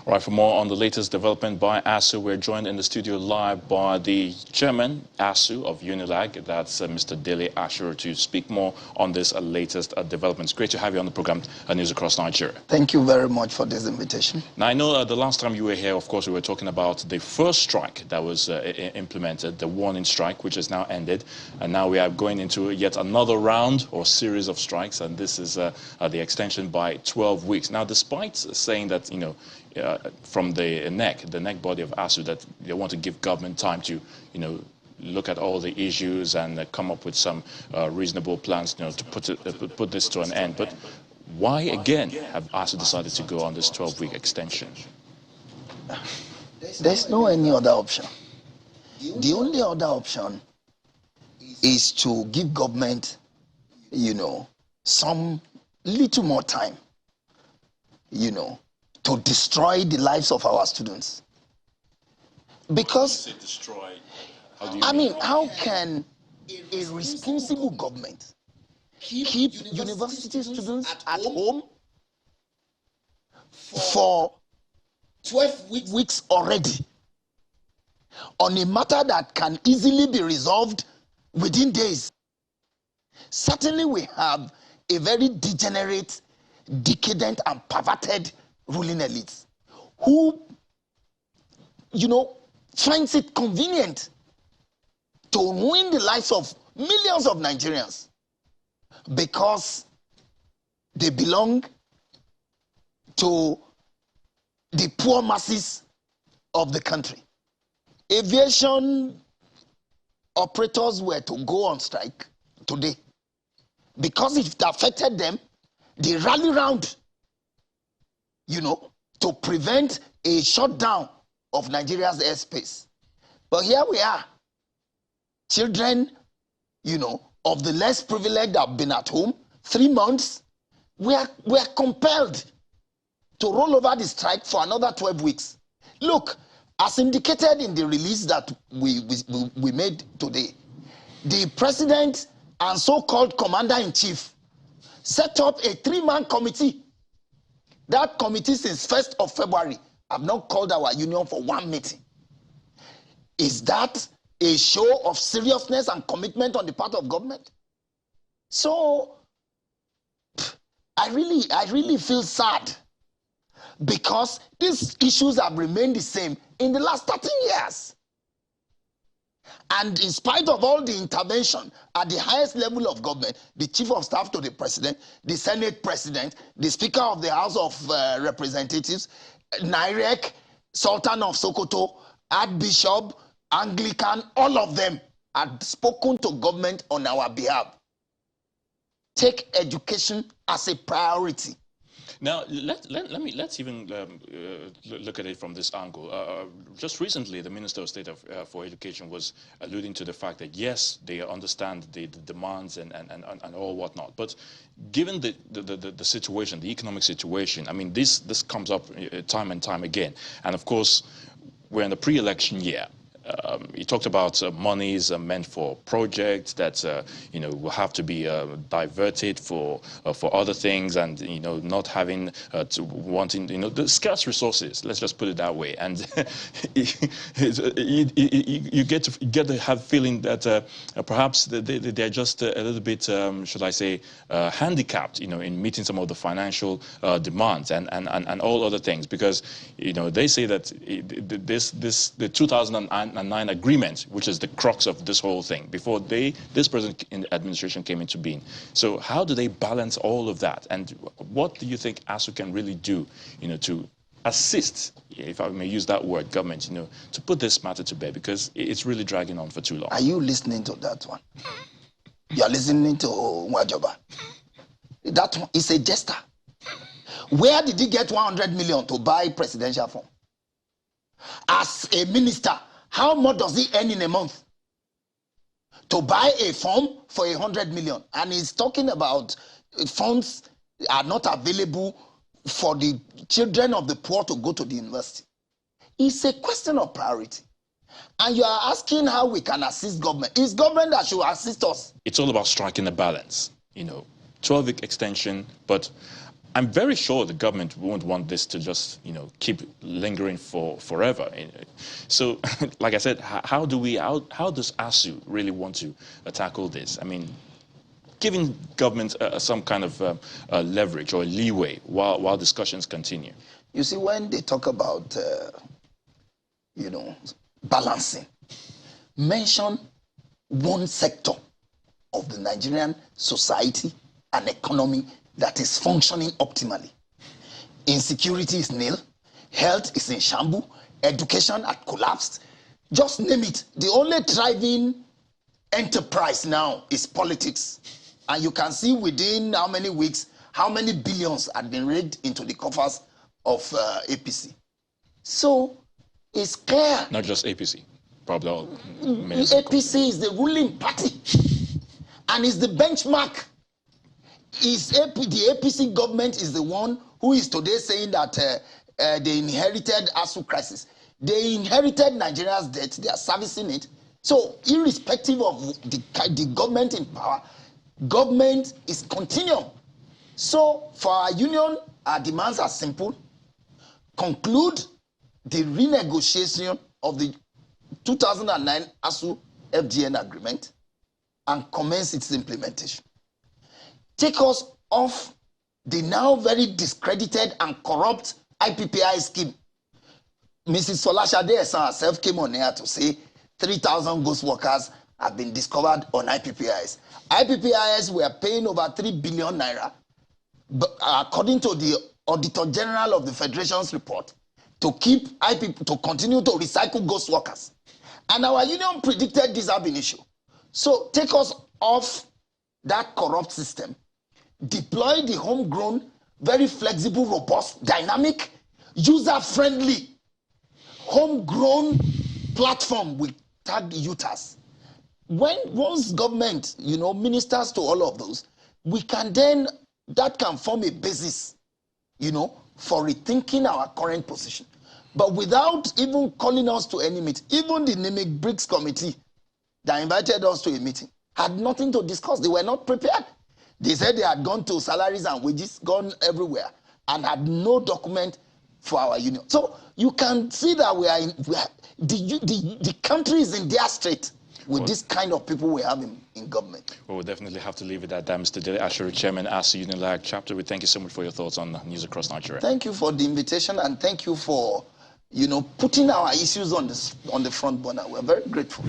All right, for more on the latest development by ASUU, we're joined in the studio live by the chairman, ASUU, of UNILAG, that's Mr. Dele Asher, to speak more on this latest developments. Great to have you on the program, News Across Nigeria. Thank you very much for this invitation. Now, I know the last time you were here, of course, we were talking about the first strike that was implemented, the warning strike, which has now ended. And now we are going into yet another round or series of strikes, and this is the extension by 12 weeks. Now, despite saying that, you know, from the NEC body of ASUU, that they want to give government time to, you know, look at all the issues and come up with some reasonable plans, you know, to put this to an end. But why again have ASUU decided to go on this 12-week extension? There's no any other option. The only other option is to give government, you know, some little more time, you know, to destroy the lives of our students. Because, destroy, how can a responsible government keep university students at home for 12 weeks already on a matter that can easily be resolved within days? Certainly we have a very degenerate, decadent and perverted ruling elites who, you know, finds it convenient to ruin the lives of millions of Nigerians because they belong to the poor masses of the country. Aviation operators were to go on strike today because if it affected them, they rally round, you know, to prevent a shutdown of Nigeria's airspace. But here we are, children, you know, of the less privileged have been at home 3 months. We are compelled to roll over the strike for another 12 weeks. Look, as indicated in the release that we made today, the president and so-called commander-in-chief set up a 3-man committee. That committee since 1st of February have not called our union for one meeting. Is that a show of seriousness and commitment on the part of government? So, I really feel sad because these issues have remained the same in the last 13 years. And in spite of all the intervention at the highest level of government, the chief of staff to the president, the Senate president, the speaker of the House of Representatives, NIREC, Sultan of Sokoto, Archbishop, Anglican, all of them had spoken to government on our behalf. Take education as a priority. Now, let's even look at it from this angle. Just recently, the Minister of State for Education was alluding to the fact that, yes, they understand the demands and all whatnot. But given the situation, the economic situation, I mean, this comes up time and time again. And, of course, we're in the pre-election year. He talked about monies meant for projects that you know, will have to be diverted for other things, and you know, not having wanting, you know, the scarce resources. Let's just put it that way. And you get to have feeling that perhaps they're just a little bit, should I say, handicapped, you know, in meeting some of the financial demands and all other things, because you know, they say that the 2009 agreement, which is the crux of this whole thing, before this present administration came into being. So how do they balance all of that? And what do you think ASUU can really do, you know, to assist, if I may use that word, government, you know, to put this matter to bed, because it's really dragging on for too long? Are you listening to that one? You're listening to Wajoba. That one is a jester. Where did he get 100 million to buy presidential form? As a minister, how much does he earn in a month to buy a form for 100 million? And he's talking about funds are not available for the children of the poor to go to the university. It's a question of priority. And you are asking how we can assist government. It's government that should assist us. It's all about striking a balance, you know, 12-week extension, but I'm very sure the government won't want this to just, keep lingering forever. So, like I said, how does ASUU really want to tackle this? I mean, giving government some kind of leverage or leeway while discussions continue. You see, when they talk about, balancing, mention one sector of the Nigerian society and economy that is functioning optimally. Insecurity is nil, health is in shambles, education had collapsed. Just name it. The only thriving enterprise now is politics. And you can see within how many weeks, how many billions had been raked into the coffers of APC. So it's clear. Not just APC, probably all. APC is the ruling party and is the benchmark. The APC government is the one who is today saying that they inherited ASUU crisis. They inherited Nigeria's debt. They are servicing it. So irrespective of the government in power, government is continuum. So for our union, our demands are simple. Conclude the renegotiation of the 2009 ASUU FGN agreement and commence its implementation. Take us off the now very discredited and corrupt IPPI scheme. Mrs. Folashade Esan herself came on air to say 3,000 ghost workers have been discovered on IPPIs. IPPIs were paying over 3 billion naira, but according to the Auditor General of the Federation's report, to continue to recycle ghost workers. And our union predicted this have an issue. So take us off that corrupt system. Deploy the homegrown, very flexible, robust, dynamic, user-friendly, homegrown platform with tag UTAS. Once government, ministers to all of those, that can form a basis, for rethinking our current position. But without even calling us to any meeting, even the NIMIC BRICS committee that invited us to a meeting had nothing to discuss. They were not prepared. They said they had gone to salaries and wages, gone everywhere, and had no document for our union. So you can see that the country is in their strait with this kind of people we have in government. Well, we'll definitely have to leave it at that. Mr. Dele Asheru, Chairman, ASUU UNILAG chapter, we thank you so much for your thoughts on news across Nigeria. Thank you for the invitation, and thank you for, putting our issues on the front burner. We're very grateful.